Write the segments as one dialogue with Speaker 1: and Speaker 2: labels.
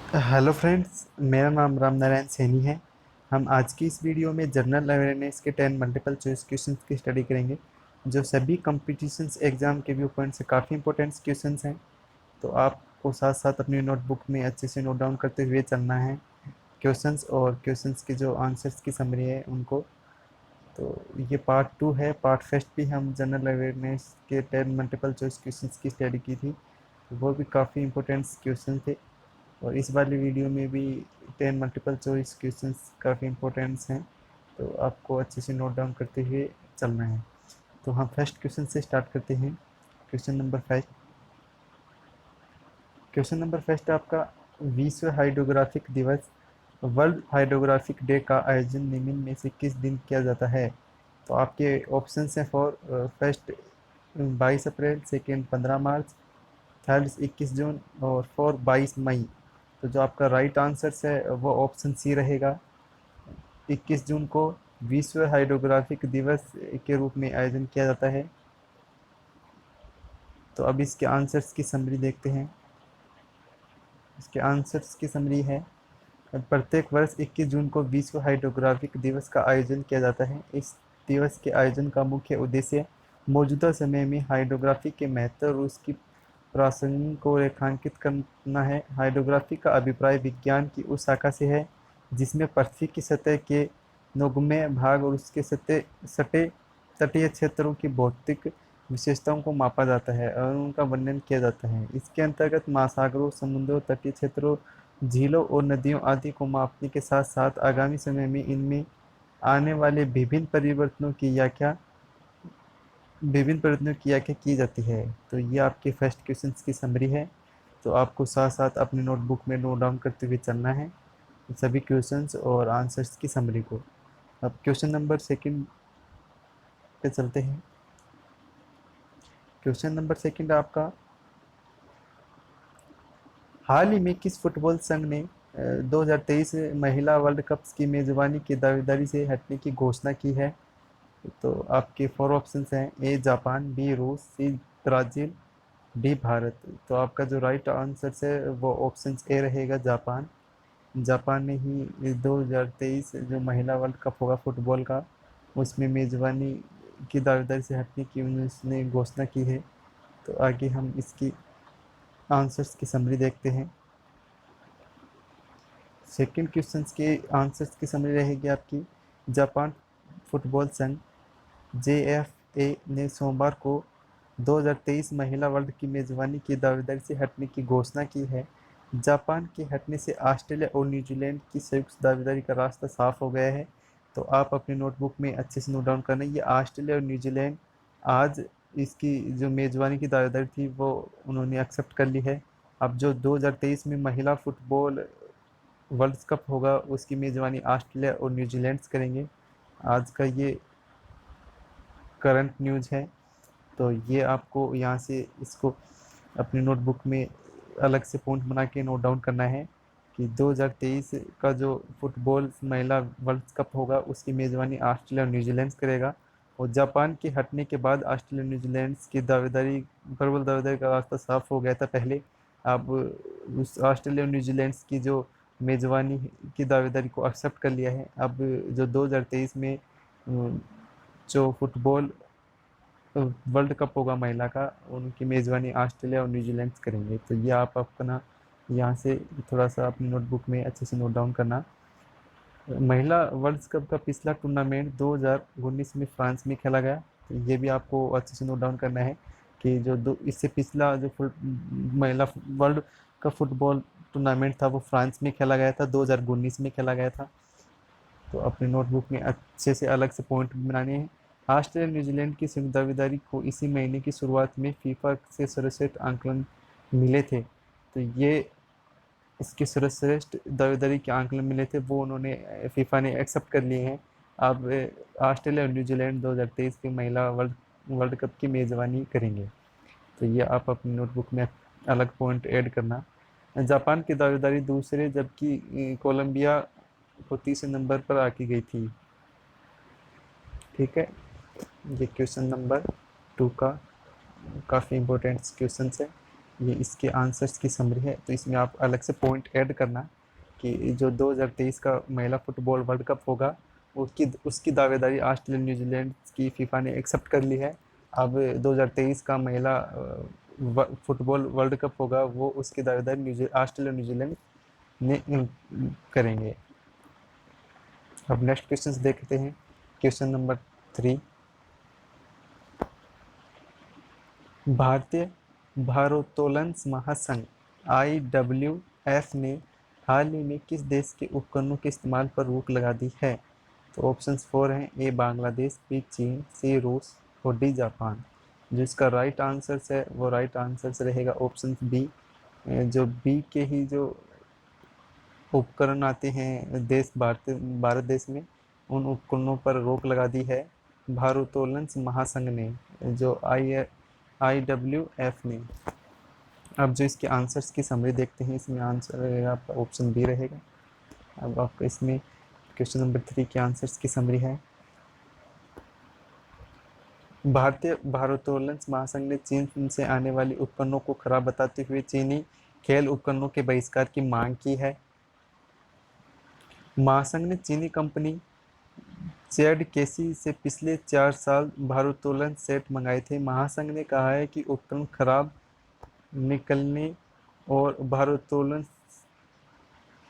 Speaker 1: Hello friends, मेरा नाम राम नारायण सैनी है। हम आज की इस वीडियो में जनरल अवेयरनेस के 10 मल्टीपल चॉइस क्वेश्चंस की स्टडी करेंगे, जो सभी कॉम्पिटिशन्स एग्जाम के व्यू पॉइंट से काफ़ी इंपॉर्टेंट क्वेश्चंस हैं। तो आपको साथ साथ अपनी नोटबुक में अच्छे से नोट डाउन करते हुए चलना है क्वेश्चंस, और क्वेश्चंस के जो आंसर्स की समरी है उनको। तो ये पार्ट 2 है। पार्ट फर्स्ट भी हम जनरल अवेयरनेस के 10 मल्टीपल चॉइस क्वेश्चंस की स्टडी की थी, तो वो भी काफ़ी इंपॉर्टेंट क्वेश्चन थे। और इस वाली वीडियो में भी 10 मल्टीपल चॉइस क्वेश्चंस काफ़ी इंपॉर्टेंट्स हैं, तो आपको अच्छे से नोट डाउन करते हुए चलना है। तो हम फर्स्ट क्वेश्चन से स्टार्ट करते हैं। Question number first. Question number first आपका, विश्व हाइड्रोग्राफिक दिवस, वर्ल्ड हाइड्रोग्राफिक डे का आयोजन निम्न में से किस दिन किया जाता है? तो आपके ऑप्शंस हैं for first 22 April, second 15 March, third 21 जून, और फोर 22 मई। तो जो आपका राइट आंसर है वो ऑप्शन सी रहेगा। 21 जून को विश्व हाइड्रोग्राफिक दिवस के रूप में आयोजन किया जाता है। तो अब इसके आंसर्स की समरी देखते हैं। इसके आंसर्स की समरी है, प्रत्येक वर्ष 21 जून को विश्व हाइड्रोग्राफिक दिवस का आयोजन किया जाता है। इस दिवस के आयोजन का मुख्य उद्देश्य मौजूदा समय में हाइड्रोग्राफी के महत्व और उसकी प्रासंगिक को रेखांकित करना है। हाइड्रोग्राफी का अभिप्राय विज्ञान की उस शाखा से है जिसमें पृथ्वी की सतह के नौगम्य भाग और उसके सटे तटीय क्षेत्रों की भौतिक विशेषताओं को मापा जाता है और उनका वर्णन किया जाता है। इसके अंतर्गत महासागरों, समुद्रों, तटीय क्षेत्रों, झीलों और नदियों आदि को मापने के साथ साथ आगामी समय में इनमें आने वाले विभिन्न परिवर्तनों की व्याख्या की जाती है। तो ये आपके फर्स्ट क्वेश्चन की समरी है। तो आपको साथ साथ अपने नोटबुक में नोट डाउन करते हुए चलना है सभी क्वेश्चंस और आंसर्स की समरी को। अब क्वेश्चन नंबर सेकंड पे चलते हैं। क्वेश्चन नंबर सेकंड आपका, हाल ही में किस फुटबॉल संघ ने 2023 महिला वर्ल्ड कप की मेजबानी की दावेदारी से हटने की घोषणा की है? तो आपके फोर ऑप्शंस हैं, ए जापान, बी रूस, सी ब्राजील, डी भारत। तो आपका जो राइट आंसर है वो ऑप्शन ए रहेगा, जापान। जापान ने ही 2023 जो महिला वर्ल्ड कप होगा फुटबॉल का, उसमें मेजबानी की दावेदारी से हटने की उसने घोषणा की है। तो आगे हम इसकी आंसर्स की समरी देखते हैं। सेकंड क्वेश्चन के आंसर्स की समरी रहेगी आपकी, जापान फुटबॉल संघ JFA ने सोमवार को 2023 महिला वर्ल्ड की मेजबानी की दावेदारी से हटने की घोषणा की है। जापान के हटने से ऑस्ट्रेलिया और न्यूजीलैंड की संयुक्त दावेदारी का रास्ता साफ हो गया है। तो आप अपने नोटबुक में अच्छे से नोट डाउन करना, ये ऑस्ट्रेलिया और न्यूजीलैंड आज इसकी जो मेजबानी की दावेदारी थी वो उन्होंने एक्सेप्ट कर ली है। अब जो 2023 में महिला फुटबॉल वर्ल्ड कप होगा उसकी मेजबानी ऑस्ट्रेलिया और न्यूजीलैंड करेंगे। आज का ये करंट न्यूज़ है। तो ये आपको यहाँ से इसको अपनी नोटबुक में अलग से पॉइंट बना के नोट डाउन करना है कि 2023 का जो फुटबॉल महिला वर्ल्ड कप होगा उसकी मेज़बानी ऑस्ट्रेलिया और न्यूजीलैंड करेगा। और जापान के हटने के बाद ऑस्ट्रेलिया न्यूजीलैंड की दावेदारी, प्रबल दावेदारी का रास्ता साफ हो गया था पहले। अब उस ऑस्ट्रेलिया और न्यूजीलैंड की जो मेज़बानी की दावेदारी को एक्सेप्ट कर लिया है। अब जो 2023 में जो फुटबॉल वर्ल्ड कप होगा महिला का, उनकी मेज़बानी ऑस्ट्रेलिया और न्यूजीलैंड करेंगे। तो ये आप अपना यहाँ से थोड़ा सा अपनी नोटबुक में अच्छे से नोट डाउन करना। महिला वर्ल्ड कप का पिछला टूर्नामेंट 2019 में फ्रांस में खेला गया। तो ये भी आपको अच्छे से नोट डाउन करना है कि जो दो इससे पिछला जो महिला वर्ल्ड का फुटबॉल टूर्नामेंट था वो फ्रांस में खेला गया था, 2019 में खेला गया था। तो अपने नोटबुक में अच्छे से अलग से पॉइंट बनाने हैं। ऑस्ट्रेलिया न्यूजीलैंड की संयुक्त दावेदारी को इसी महीने की शुरुआत में फीफा से सर्वश्रेष्ठ आंकलन मिले थे। तो ये इसके सर्वश्रेष्ठ दावेदारी के आंकलन मिले थे वो उन्होंने फीफा ने एक्सेप्ट कर लिए हैं। अब ऑस्ट्रेलिया और न्यूजीलैंड 2023 की महिला वर्ल्ड वर्ल्ड कप की मेज़बानी करेंगे। तो ये आप अपनी नोटबुक में अलग पॉइंट ऐड करना। जापान की दावेदारी दूसरे, जबकि कोलंबिया को तीसरे नंबर पर आकी गई थी। ठीक है, ये क्वेश्चन नंबर 2 का काफ़ी इंपॉर्टेंट क्वेश्चन है। ये इसके आंसर्स की समरी है। तो इसमें आप अलग से पॉइंट ऐड करना कि जो 2023 का महिला फुटबॉल वर्ल्ड कप होगा उसकी दावेदारी ऑस्ट्रेलिया न्यूजीलैंड की फीफा ने एक्सेप्ट कर ली है। अब 2023 का महिला फुटबॉल वर्ल्ड कप होगा वो उसकी दावेदारी ऑस्ट्रेलिया न्यूजीलैंड ने करेंगे। अब नेक्स्ट क्वेश्चन देखते हैं। क्वेश्चन नंबर 3, भारतीय भारोत्तोलन महासंघ IWF ने हाल ही में किस देश के उपकरणों के इस्तेमाल पर रोक लगा दी है? तो ऑप्शंस 4 हैं। ए बांग्लादेश, बी चीन, सी रूस और डी जापान। जो इसका राइट आंसर है वो राइट आंसर रहेगा ऑप्शन बी। जो बी के ही जो उपकरण आते हैं भारत देश में, उन उपकरणों पर रोक लगा दी है भारोत्तोलन महासंघ ने, जो IWF ने। अब जो इसके आंसर्स की समरी देखते हैं, इसमें आंसर रहेगा आपका ऑप्शन बी रहेगा। अब आपका इसमें क्वेश्चन नंबर 3 के आंसर्स की समरी है। भारतीय भारोत्तोलन महासंघ ने चीन से आने वाली उपकरणों को खराब बताते हुए चीनी खेल उपकरणों के बहिष्कार की मांग की है। महासंघ ने चीनी कंपनी जेडकेसी से पिछले 4 साल भारोत्तोलन सेट मंगाए थे। महासंघ ने कहा है कि उपकरण खराब निकलने और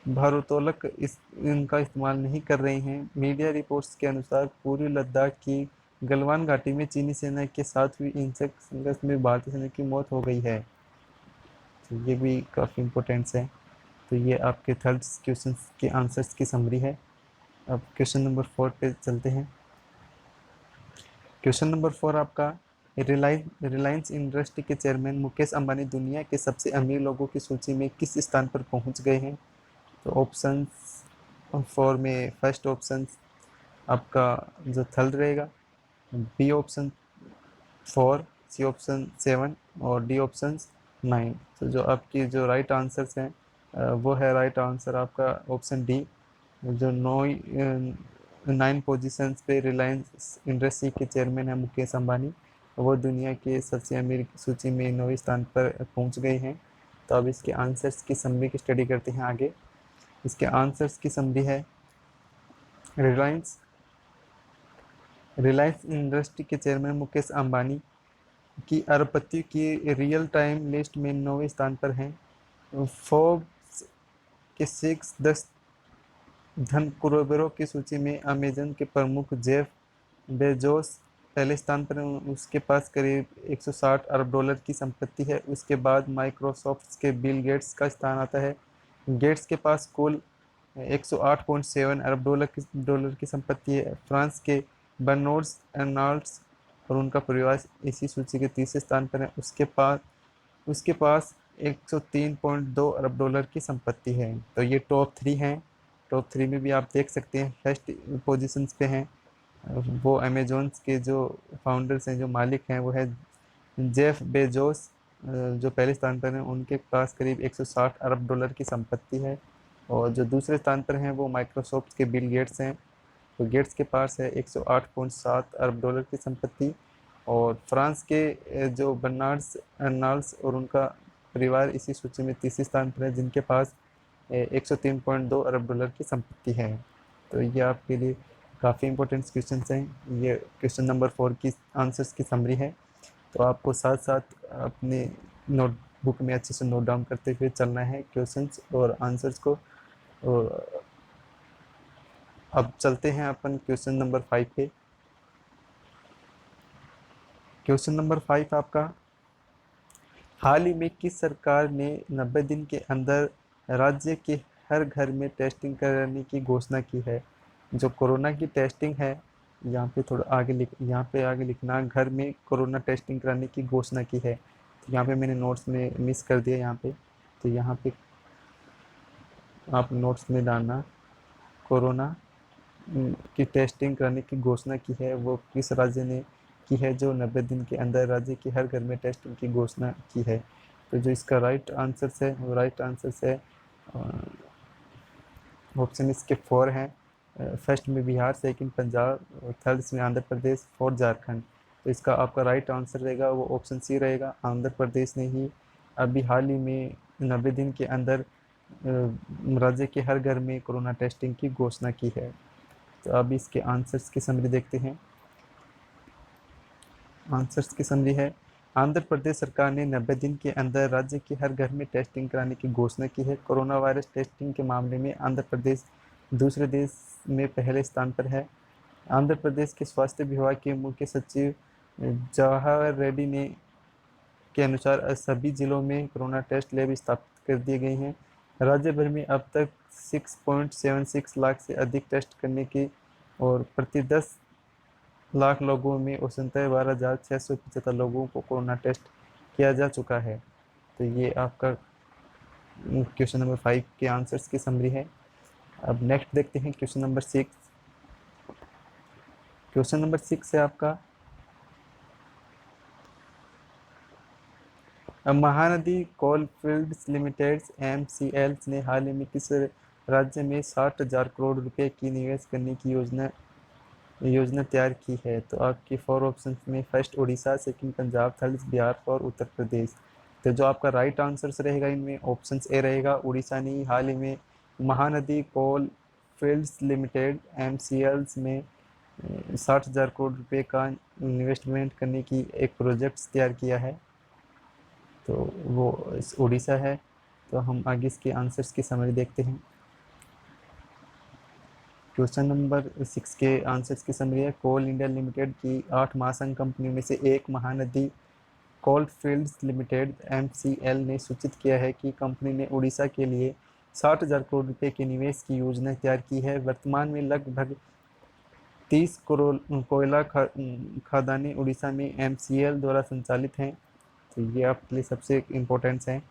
Speaker 1: भारोत्तोलक इनका इस्तेमाल नहीं कर रहे हैं। मीडिया रिपोर्ट्स के अनुसार पूर्वी लद्दाख की गलवान घाटी में चीनी सेना के साथ हुई हिंसक संघर्ष में भारतीय सेना की मौत हो गई है। तो ये भी काफ़ी इम्पोर्टेंट है। तो ये आपके थर्ड क्वेश्चन के आंसर्स की समरी है। अब क्वेश्चन नंबर 4 पे चलते हैं। क्वेश्चन नंबर 4 आपका, रिलायंस इंडस्ट्री के चेयरमैन मुकेश अंबानी दुनिया के सबसे अमीर लोगों की सूची में किस स्थान पर पहुंच गए हैं? तो ऑप्शन 4 में फर्स्ट ऑप्शन आपका जो थर्ड रहेगा, बी ऑप्शन 4, सी ऑप्शन 7 और डी ऑप्शन 9। तो जो आपकी जो राइट आंसर्स हैं वो है राइट आंसर आपका ऑप्शन डी। जो 9 पोजीशंस पे रिलायंस इंडस्ट्री के चेयरमैन है मुकेश अंबानी, वो दुनिया के सबसे अमीर सूची में 9वें स्थान पर पहुंच गए हैं। तो अब इसके आंसर्स की समरी की स्टडी करते हैं आगे। इसके आंसर्स की समरी है, रिलायंस रिलायंस इंडस्ट्री के चेयरमैन मुकेश अंबानी की अरबपति की रियल टाइम लिस्ट में 9वें स्थान पर हैं। फोर्ब्स के 10 धन कुबेरों की सूची में अमेजन के प्रमुख जेफ बेजोस पहले स्थान पर हैं। उसके पास करीब 160 अरब डॉलर की संपत्ति है। उसके बाद माइक्रोसॉफ्ट के बिल गेट्स का स्थान आता है। गेट्स के पास कुल 108.7 अरब डॉलर की संपत्ति है। फ्रांस के बर्नार्ड अर्नाल्ड्स और उनका परिवार इसी सूची के तीसरे स्थान पर है। उसके पास 103.2 अरब डॉलर की संपत्ति है। तो ये टॉप 3 हैं। टॉप 3 में भी आप देख सकते हैं फर्स्ट पोजीशंस पे हैं वो अमेजोन्स के जो फाउंडर्स हैं, जो मालिक हैं, वो है जेफ बेजोस, जो पहले स्थान पर हैं। उनके पास करीब 160 अरब डॉलर की संपत्ति है। और जो दूसरे स्थान पर हैं वो माइक्रोसॉफ्ट के बिल गेट्स हैं। तो गेट्स के पास है 108.7 अरब डॉलर की संपत्ति। और फ्रांस के जो बर्नार्ड अर्नाल्ड्स और उनका परिवार इसी सूची में तीसरे स्थान पर है, जिनके पास 103.2 अरब डॉलर की संपत्ति है। तो ये आपके लिए काफ़ी इंपॉर्टेंट क्वेश्चन हैं। ये क्वेश्चन नंबर 4 की आंसर्स की समरी है। तो आपको साथ साथ अपने नोटबुक में अच्छे से नोट डाउन करते हुए चलना है क्वेश्चंस और आंसर्स को। और अब चलते हैं अपन क्वेश्चन नंबर 5 पे। क्वेश्चन नंबर 5 आपका, हाल ही में किस सरकार ने 90 दिन के अंदर राज्य के हर घर में टेस्टिंग करने की घोषणा की है? जो कोरोना की टेस्टिंग है, यहाँ पे थोड़ा आगे लिखना, घर में कोरोना टेस्टिंग कराने की घोषणा की है। तो यहाँ पे मैंने नोट्स में मिस कर दिया यहाँ पे। तो यहाँ पे आप नोट्स में डालना, कोरोना की टेस्टिंग कराने की घोषणा की है वो किस राज्य ने की है, जो 90 दिन के अंदर राज्य के हर घर में टेस्टिंग की घोषणा की है? तो जो इसका राइट आंसर है वो राइट आंसर है ऑप्शन इसके 4 हैं। फर्स्ट में बिहार, सेकंड पंजाब, थर्ड में आंध्र प्रदेश, फोर्थ झारखंड। तो इसका आपका राइट आंसर रहेगा वो ऑप्शन सी रहेगा। आंध्र प्रदेश ने ही अभी हाल ही में 90 दिन के अंदर राज्य के हर घर में कोरोना टेस्टिंग की घोषणा की है। तो अब इसके आंसर्स की समरी देखते हैं। आंसर्स की समरी है, आंध्र प्रदेश सरकार ने 90 दिन के अंदर राज्य के हर घर में टेस्टिंग कराने की घोषणा की है। कोरोना वायरस टेस्टिंग के मामले में आंध्र प्रदेश दूसरे देश में पहले स्थान पर है। आंध्र प्रदेश के स्वास्थ्य विभाग के मुख्य सचिव जवाहर रेड्डी ने के अनुसार सभी जिलों में कोरोना टेस्ट लैब स्थापित कर दिए गए हैं। राज्य भर में अब तक 6.76 लाख से अधिक टेस्ट करने की और प्रति 10 लाख लोगों में औसतन 12,675 लोगों को कोरोना टेस्ट किया जा चुका है। तो ये आपका क्वेश्चन नंबर 5 के आंसर्स की समरी है। अब नेक्स्ट देखते हैं क्वेश्चन नंबर 6। क्वेश्चन नंबर 6 है आपका, महानदी कोलफील्ड्स लिमिटेड MCL ने हाल ही में किस राज्य में 60,000 करोड़ रुपए की निवेश करने की योजना तैयार की है? तो आपके 4 ऑप्शन में first Orissa, second Punjab, third Bihar और उत्तर प्रदेश। तो जो आपका राइट आंसर रहेगा इनमें ऑप्शन ए रहेगा, उड़ीसा ने हाल ही में महानदी कोल फील्ड्स लिमिटेड MCL में 60,000 करोड़ रुपए का इन्वेस्टमेंट करने की एक प्रोजेक्ट तैयार किया है। तो वो उड़ीसा है। तो हम आगे इसके आंसर्स की समरी देखते हैं। क्वेश्चन नंबर 6 के आंसर्स की समरी है, कोल इंडिया लिमिटेड की 8 महासंघ कंपनियों में से एक महानदी कोलफील्ड्स लिमिटेड MCL ने सूचित किया है कि कंपनी ने उड़ीसा के लिए 60,000 करोड़ रुपए के निवेश की योजना तैयार की है। वर्तमान में लगभग 30 करोड़ कोयला खदानें उड़ीसा में MCL द्वारा संचालित हैं। तो ये आपके लिए सबसे इम्पोर्टेंट है।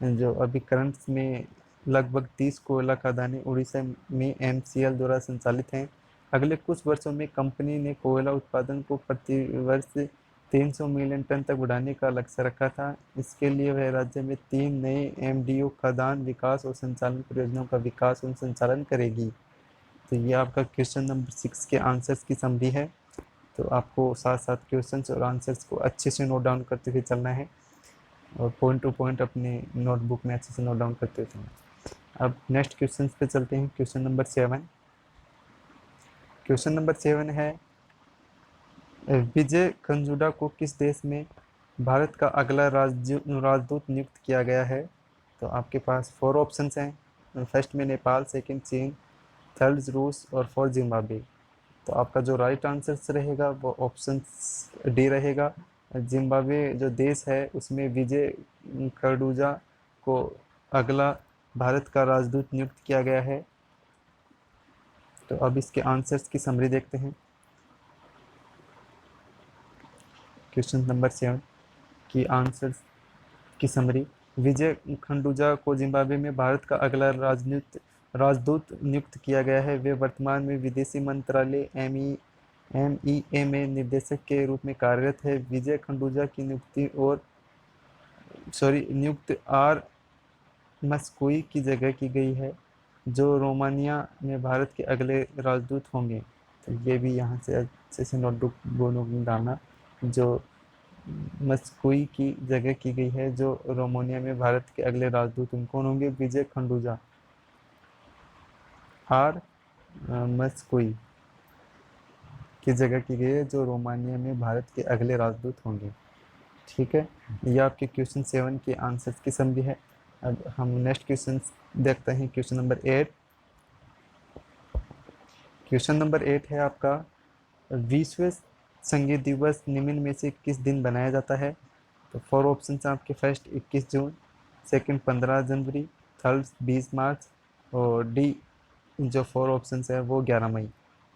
Speaker 1: जो अभी करंट में लगभग 30 कोयला खदानें उड़ीसा में MCL द्वारा संचालित हैं। अगले कुछ वर्षों में कंपनी ने कोयला उत्पादन को प्रति वर्ष 300 मिलियन टन तक बढ़ाने का लक्ष्य रखा था। इसके लिए वह राज्य में 3 नए MDO खदान विकास और संचालन परियोजनाओं का विकास और संचालन करेगी। तो ये आपका क्वेश्चन नंबर 6 के आंसर्स की समरी है। तो आपको साथ साथ क्वेश्चंस और आंसर्स को अच्छे से नोट डाउन करते हुए चलना है और पॉइंट टू पॉइंट अपने नोटबुक में अच्छे से नोट डाउन करते हुए चलना है। अब नेक्स्ट क्वेश्चन पे चलते हैं। Question number 7। क्वेश्चन नंबर 7 है, विजय खंजुडा को किस देश में भारत का अगला राजदूत नियुक्त किया गया है? तो आपके पास 4 ऑप्शंस हैं। फर्स्ट में नेपाल, सेकंड चीन, थर्ड रूस और फोर्थ जिम्बाब्वे। तो आपका जो राइट आंसर रहेगा वो ऑप्शन डी रहेगा। जिम्बाब्वे जो देश है उसमें विजय खरडूजा को अगला भारत का राजदूत नियुक्त किया गया है। तो अब इसके आंसर्स की समरी देखते हैं। क्वेश्चन नंबर 7 की आंसर्स की समरी, विजय खंडूजा को जिम्बाब्वे में भारत का अगला राजदूत नियुक्त किया गया है। वे वर्तमान में विदेशी मंत्रालय MEA में निर्देशक के रूप में कार्यरत है। विजय खंडूजा की नियुक्ति R मस्कोई की जगह की गई है, जो रोमानिया में भारत के अगले राजदूत होंगे। तो ये भी यहाँ से अच्छे से नोटबुक में डालना, जो मस्कोई की जगह की गई है, जो रोमानिया में भारत के अगले राजदूत कौन होंगे? विजय खंडूजा। R मस्कोई की जगह की गई है, जो रोमानिया में भारत के अगले राजदूत होंगे। ठीक है, ये आपके क्वेश्चन 7 के आंसर्स की समरी है। अब हम नेक्स्ट क्वेश्चन देखते हैं। Question number 8। क्वेश्चन नंबर 8 है आपका, विश्व संगीत दिवस निम्न में से किस दिन बनाया जाता है? तो 4 ऑप्शन आपके, फर्स्ट 21 जून, सेकंड 15 जनवरी, थर्ड 20 मार्च और डी जो 4 ऑप्शन है वो 11 मई।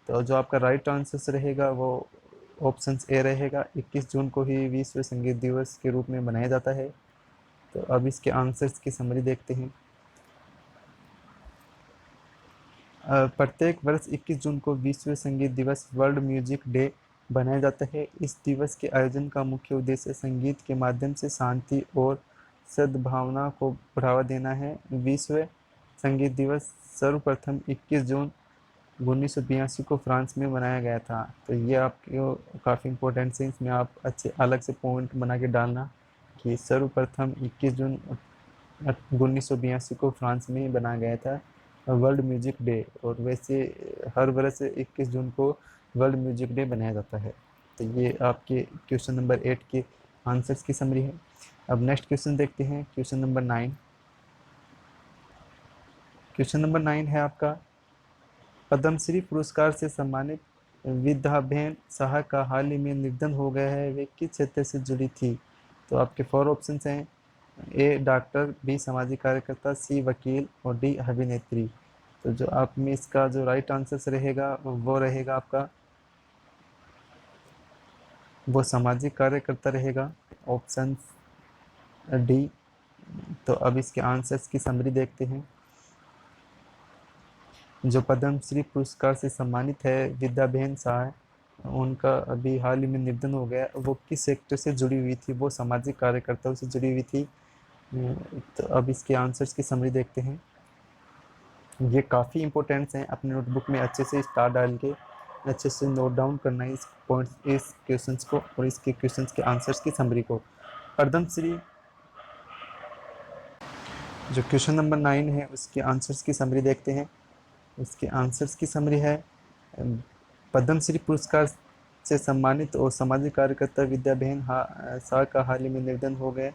Speaker 1: तो जो आपका राइट आंसर रहेगा वो ऑप्शन ए रहेगा। 21 जून को ही विश्व संगीत दिवस के रूप में मनाया जाता है। तो अब इसके आंसर्स की समरी देखते हैं। प्रत्येक वर्ष 21 जून को विश्व संगीत दिवस वर्ल्ड म्यूजिक डे बनाया जाता है। इस दिवस के आयोजन का मुख्य उद्देश्य संगीत के माध्यम से शांति और सद्भावना को बढ़ावा देना है। विश्व संगीत दिवस सर्वप्रथम 21 जून 1982 को फ्रांस में मनाया गया था। तो ये आपको काफ़ी इम्पोर्टेंट है, इसमें आप अच्छे अलग से पॉइंट बना के डालना कि सर्वप्रथम 21 जून 1982 को फ्रांस में बनाया गया था वर्ल्ड म्यूजिक डे, और वैसे हर वर्ष 21 जून को वर्ल्ड म्यूजिक डे मनाया जाता है। तो ये आपके क्वेश्चन नंबर 8 के आंसर्स की समरी है। अब नेक्स्ट क्वेश्चन देखते हैं, क्वेश्चन नंबर 9। क्वेश्चन नंबर 9 है आपका, पद्मश्री पुरस्कार से सम्मानित विद्याबेन शाह का हाल ही में निधन हो गया है, वे किस क्षेत्र से जुड़ी थी? तो आपके 4 ऑप्शंस हैं, ए डॉक्टर, बी सामाजिक कार्यकर्ता, सी वकील और डी अभिनेत्री। तो जो आप में इसका जो राइट आंसर रहेगा वो रहेगा आपका, वो सामाजिक कार्यकर्ता रहेगा, ऑप्शन डी। तो अब इसके आंसर्स की समरी देखते हैं। जो पद्मश्री पुरस्कार से सम्मानित है विद्याबेन शाह, उनका अभी हाल ही में निधन हो गया। वो किस सेक्टर से जुड़ी हुई थी? वो सामाजिक कार्यकर्ताओं से जुड़ी हुई थी। तो अब इसके आंसर्स की समरी देखते हैं। ये काफ़ी इंपॉर्टेंट्स हैं, अपने नोटबुक में अच्छे से स्टार डाल के अच्छे से नोट डाउन करना है इस पॉइंट्स, इस क्वेश्चंस को और इसके क्वेश्चंस के आंसर्स की समरी को। पद्मश्री, जो क्वेश्चन नंबर 9 है उसके आंसर्स की समरी देखते हैं। इसके आंसर्स की समरी है, पद्मश्री पुरस्कार से सम्मानित और सामाजिक कार्यकर्ता विद्याबेन शाह का हाल ही में निधन हो गए,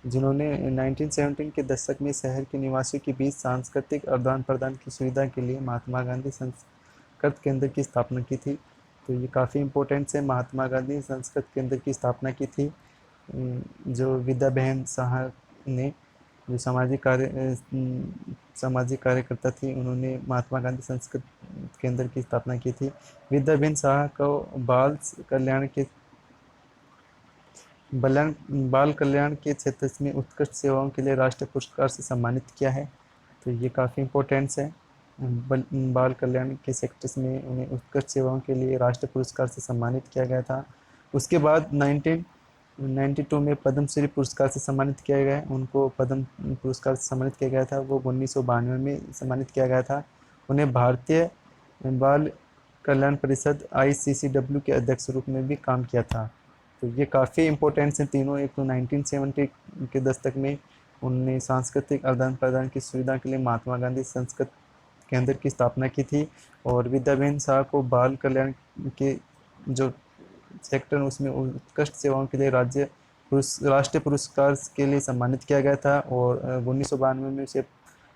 Speaker 1: जिन्होंने 1917 के दशक में शहर के निवासियों के बीच सांस्कृतिक आदान प्रदान की सुविधा के लिए महात्मा गांधी संस्कृत केंद्र की स्थापना की थी। तो ये काफ़ी इम्पोर्टेंट है, महात्मा गांधी संस्कृत केंद्र की स्थापना की थी। जो विद्याबेन शाह ने, जो सामाजिक कार्यकर्ता थी, उन्होंने महात्मा गांधी संस्कृत केंद्र की स्थापना की थी। विद्याबेन शाह को बाल कल्याण के क्षेत्र में उत्कृष्ट सेवाओं के लिए राष्ट्रीय पुरस्कार से सम्मानित किया है। तो ये काफ़ी इम्पोर्टेंट्स है, बाल कल्याण के सेक्टर्स में उन्हें उत्कृष्ट सेवाओं के लिए राष्ट्रीय पुरस्कार से सम्मानित किया गया था। उसके बाद 1992 में पद्मश्री पुरस्कार से सम्मानित किया गया, उनको पद्म पुरस्कार से सम्मानित किया गया था। वो 1992 में सम्मानित किया गया था। उन्हें भारतीय बाल कल्याण परिषद ICCW के अध्यक्ष रूप में भी काम किया था। तो ये काफ़ी इंपॉर्टेंट्स हैं तीनों। एक तो 1970 के दशक में उन्होंने सांस्कृतिक आदान प्रदान की सुविधा के लिए महात्मा गांधी संस्कृत केंद्र की स्थापना की थी, और विद्याबेन शाह को बाल कल्याण के जो सेक्टर उसमें उत्कृष्ट सेवाओं के लिए राष्ट्रीय पुरस्कार के लिए सम्मानित किया गया था, और 1992 में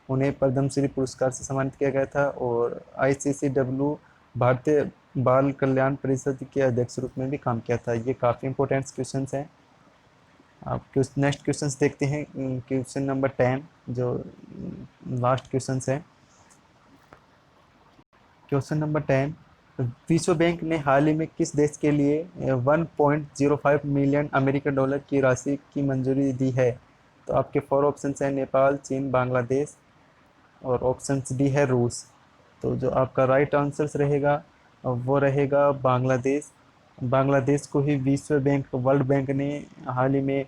Speaker 1: उन्हें पद्मश्री पुरस्कार से सम्मानित किया गया था, और ICCW भारतीय बाल कल्याण परिषद के अध्यक्ष रूप में भी काम किया था। ये काफ़ी इंपॉर्टेंट क्वेश्चन हैं। आप नेक्स्ट क्वेश्चन देखते हैं, क्वेश्चन नंबर 10, जो लास्ट क्वेश्चन है। क्वेश्चन नंबर 10, विश्व बैंक ने हाल ही में किस देश के लिए 1.05 मिलियन अमेरिकन डॉलर की राशि की मंजूरी दी है? तो आपके 4 ऑप्शन हैं, नेपाल, चीन, बांग्लादेश, और ऑप्शन डी है रूस। तो जो आपका राइट आंसर रहेगा वो रहेगा बांग्लादेश। बांग्लादेश को ही विश्व बैंक, वर्ल्ड बैंक ने हाल ही में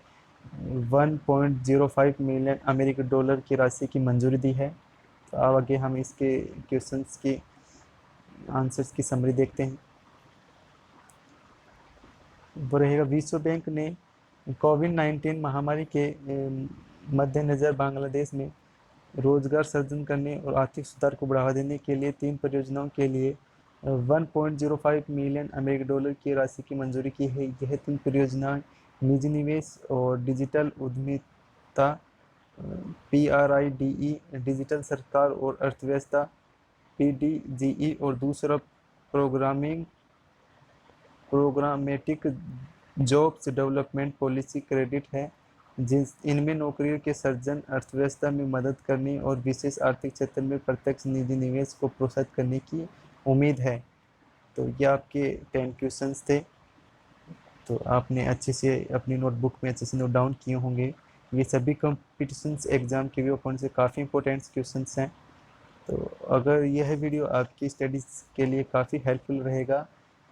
Speaker 1: 1.05 मिलियन अमेरिकन डॉलर की राशि की मंजूरी दी है। तो अब आगे हम इसके क्वेश्चंस की आंसर्स की समरी देखते हैं। वो रहेगा, विश्व बैंक ने कोविड-19 महामारी के मद्देनज़र बांग्लादेश में रोजगार सृजन करने और आर्थिक सुधार को बढ़ावा देने के लिए 3 परियोजनाओं के लिए 1.05 मिलियन अमेरिकी डॉलर की राशि की मंजूरी की है। यह 3 परियोजनाएं निजी निवेश और डिजिटल उद्यमिता, PRIDE, डिजिटल सरकार और अर्थव्यवस्था, PDGE, और दूसरा programmatic jobs development policy credit है। इनमें नौकरियों के सृजन, अर्थव्यवस्था में मदद करने और विशेष आर्थिक क्षेत्र में प्रत्यक्ष निजी निवेश को प्रोत्साहित करने की उम्मीद है। तो ये आपके 10 क्वेश्चंस थे। तो आपने अच्छे से अपनी नोटबुक में अच्छे से नोट डाउन किए होंगे। ये सभी कॉम्पिटिशन्स एग्ज़ाम के व्यू पॉइंट से काफ़ी इंपॉर्टेंट क्वेश्चंस हैं। तो अगर यह वीडियो आपकी स्टडीज़ के लिए काफ़ी हेल्पफुल रहेगा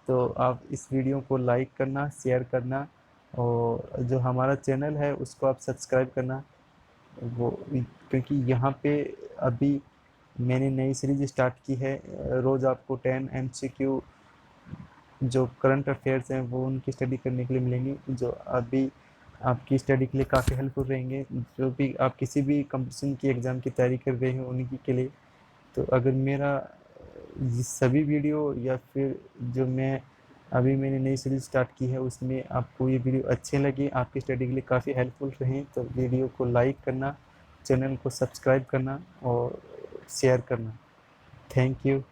Speaker 1: तो आप इस वीडियो को लाइक करना, शेयर करना, और जो हमारा चैनल है उसको आप सब्सक्राइब करना। वो क्योंकि यहाँ पे अभी मैंने नई सीरीज स्टार्ट की है, रोज़ आपको 10 MCQ जो करंट अफेयर्स हैं वो उनकी स्टडी करने के लिए मिलेंगी। जो अभी आपकी स्टडी के लिए काफ़ी हेल्पफुल रहेंगे, जो भी आप किसी भी कंपटीशन की एग्ज़ाम की तैयारी कर रहे हैं उन्हीं के लिए। तो अगर मेरा ये सभी वीडियो या फिर जो मैंने नई सीरीज स्टार्ट की है उसमें आपको ये वीडियो अच्छे लगे, आपकी स्टडी के लिए काफ़ी हेल्पफुल रहें, तो वीडियो को लाइक करना, चैनल को सब्सक्राइब करना और शेयर करना। Thank you.